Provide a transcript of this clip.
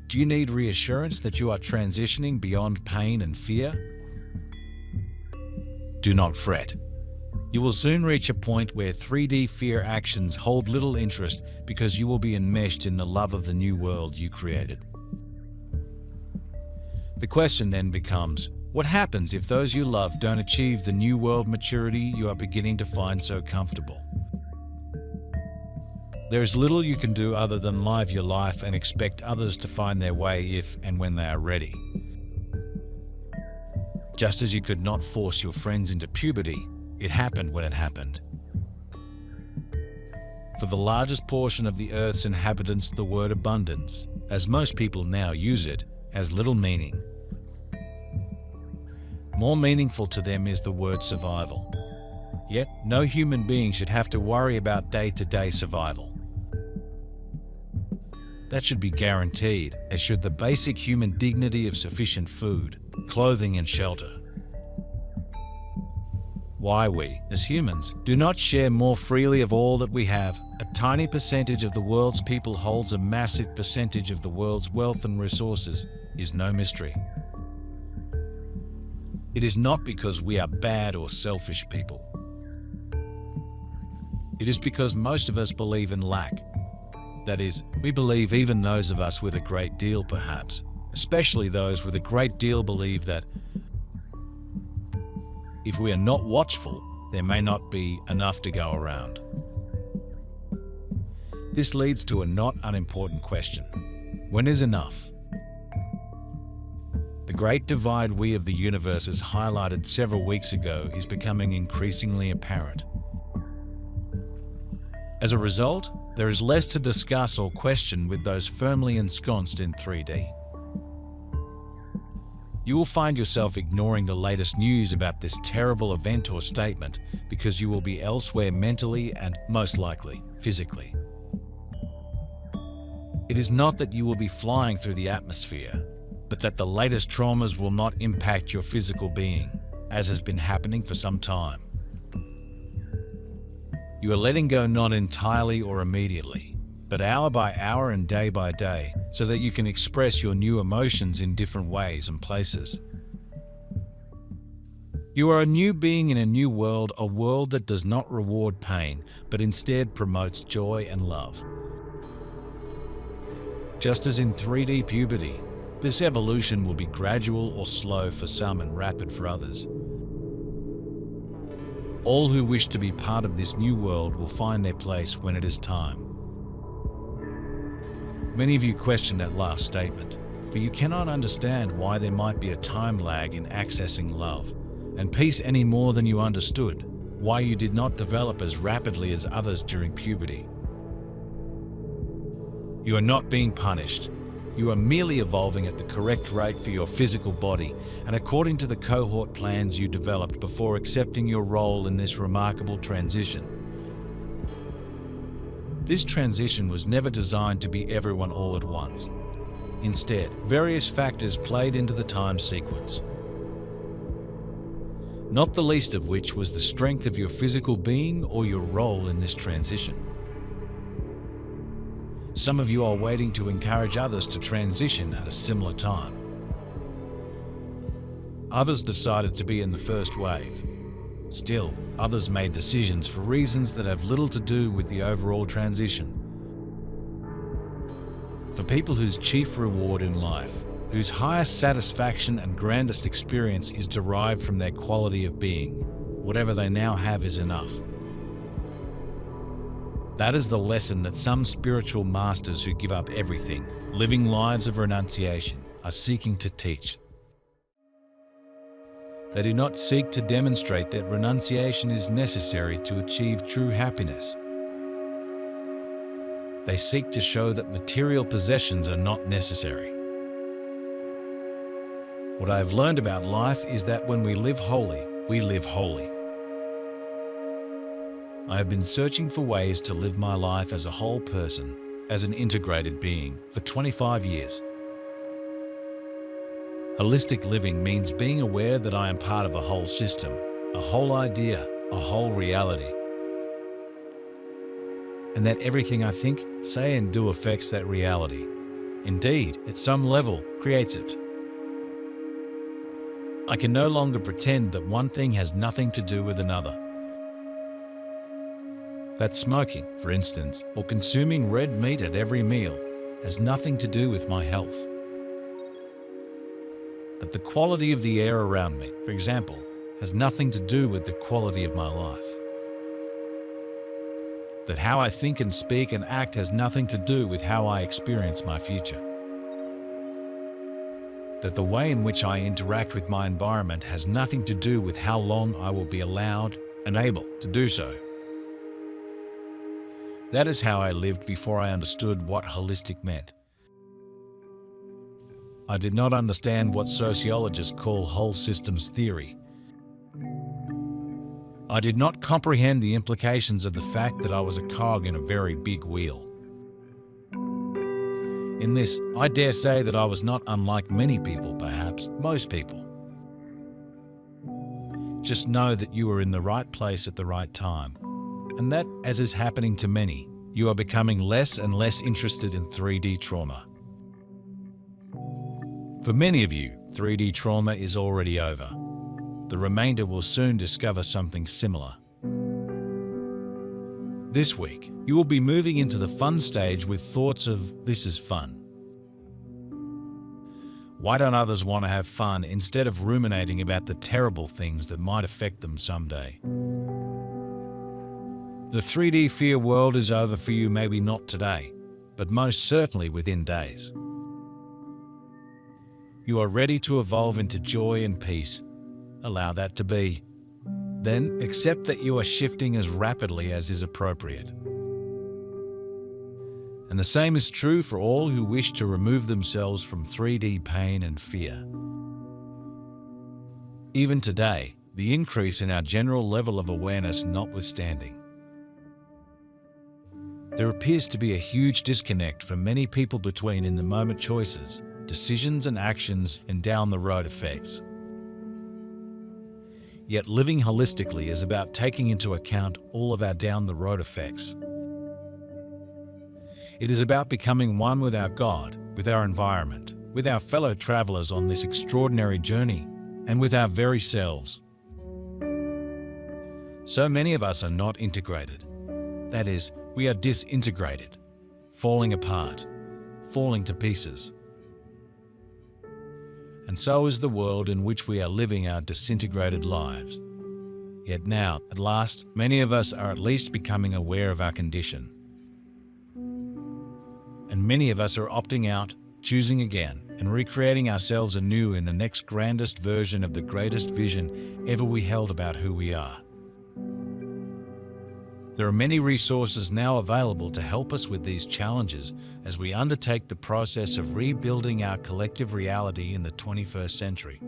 Do you need reassurance that you are transitioning beyond pain and fear? Do not fret. You will soon reach a point where 3D fear actions hold little interest because you will be enmeshed in the love of the new world you created. The question then becomes, what happens if those you love don't achieve the new world maturity you are beginning to find so comfortable? There is little you can do other than live your life and expect others to find their way if and when they are ready. Just as you could not force your friends into puberty, it happened when it happened. For the largest portion of the Earth's inhabitants, the word abundance, as most people now use it, has little meaning. More meaningful to them is the word survival. Yet, no human being should have to worry about day-to-day survival. That should be guaranteed, as should the basic human dignity of sufficient food, clothing and shelter. Why we, as humans, do not share more freely of all that we have, a tiny percentage of the world's people holds a massive percentage of the world's wealth and resources, is no mystery. It is not because we are bad or selfish people. It is because most of us believe in lack. That is, we believe even those of us with a great deal perhaps, especially those with a great deal believe that if we are not watchful, there may not be enough to go around. This leads to a not unimportant question. When is enough? The great divide we of the universe has highlighted several weeks ago is becoming increasingly apparent. As a result, there is less to discuss or question with those firmly ensconced in 3D. You will find yourself ignoring the latest news about this terrible event or statement because you will be elsewhere mentally and, most likely, physically. It is not that you will be flying through the atmosphere, but that the latest traumas will not impact your physical being, as has been happening for some time. You are letting go not entirely or immediately, but hour by hour and day by day, so that you can express your new emotions in different ways and places. You are a new being in a new world, a world that does not reward pain, but instead promotes joy and love. Just as in 3D puberty, this evolution will be gradual or slow for some and rapid for others. All who wish to be part of this new world will find their place when it is time. Many of you question that last statement, for you cannot understand why there might be a time lag in accessing love and peace any more than you understood why you did not develop as rapidly as others during puberty. You are not being punished. You are merely evolving at the correct rate for your physical body and according to the cohort plans you developed before accepting your role in this remarkable transition. This transition was never designed to be everyone all at once. Instead, various factors played into the time sequence, not the least of which was the strength of your physical being or your role in this transition. Some of you are waiting to encourage others to transition at a similar time. Others decided to be in the first wave. Still, others made decisions for reasons that have little to do with the overall transition. For people whose chief reward in life, whose highest satisfaction and grandest experience is derived from their quality of being, whatever they now have is enough. That is the lesson that some spiritual masters who give up everything, living lives of renunciation, are seeking to teach. They do not seek to demonstrate that renunciation is necessary to achieve true happiness. They seek to show that material possessions are not necessary. What I have learned about life is that when we live holy, we live wholly. I have been searching for ways to live my life as a whole person, as an integrated being, for 25 years. Holistic living means being aware that I am part of a whole system, a whole idea, a whole reality, and that everything I think, say and do affects that reality. Indeed, at some level, creates it. I can no longer pretend that one thing has nothing to do with another. That smoking, for instance, or consuming red meat at every meal has nothing to do with my health. That the quality of the air around me, for example, has nothing to do with the quality of my life. That how I think and speak and act has nothing to do with how I experience my future. That the way in which I interact with my environment has nothing to do with how long I will be allowed and able to do so. That is how I lived before I understood what holistic meant. I did not understand what sociologists call whole systems theory. I did not comprehend the implications of the fact that I was a cog in a very big wheel. In this, I dare say that I was not unlike many people, perhaps most people. Just know that you are in the right place at the right time, and that, as is happening to many, you are becoming less and less interested in 3D trauma. For many of you, 3D trauma is already over. The remainder will soon discover something similar. This week, you will be moving into the fun stage with thoughts of, this is fun. Why don't others want to have fun instead of ruminating about the terrible things that might affect them someday? The 3D fear world is over for you, maybe not today, but most certainly within days. You are ready to evolve into joy and peace. Allow that to be. Then accept that you are shifting as rapidly as is appropriate. And the same is true for all who wish to remove themselves from 3D pain and fear. Even today, the increase in our general level of awareness notwithstanding, there appears to be a huge disconnect for many people between in-the-moment choices, decisions and actions, and down-the-road effects. Yet living holistically is about taking into account all of our down-the-road effects. It is about becoming one with our God, with our environment, with our fellow travelers on this extraordinary journey, and with our very selves. So many of us are not integrated. That is, we are disintegrated, falling apart, falling to pieces. And so is the world in which we are living our disintegrated lives. Yet now, at last, many of us are at least becoming aware of our condition. And many of us are opting out, choosing again, and recreating ourselves anew in the next grandest version of the greatest vision ever we held about who we are. There are many resources now available to help us with these challenges as we undertake the process of rebuilding our collective reality in the 21st century.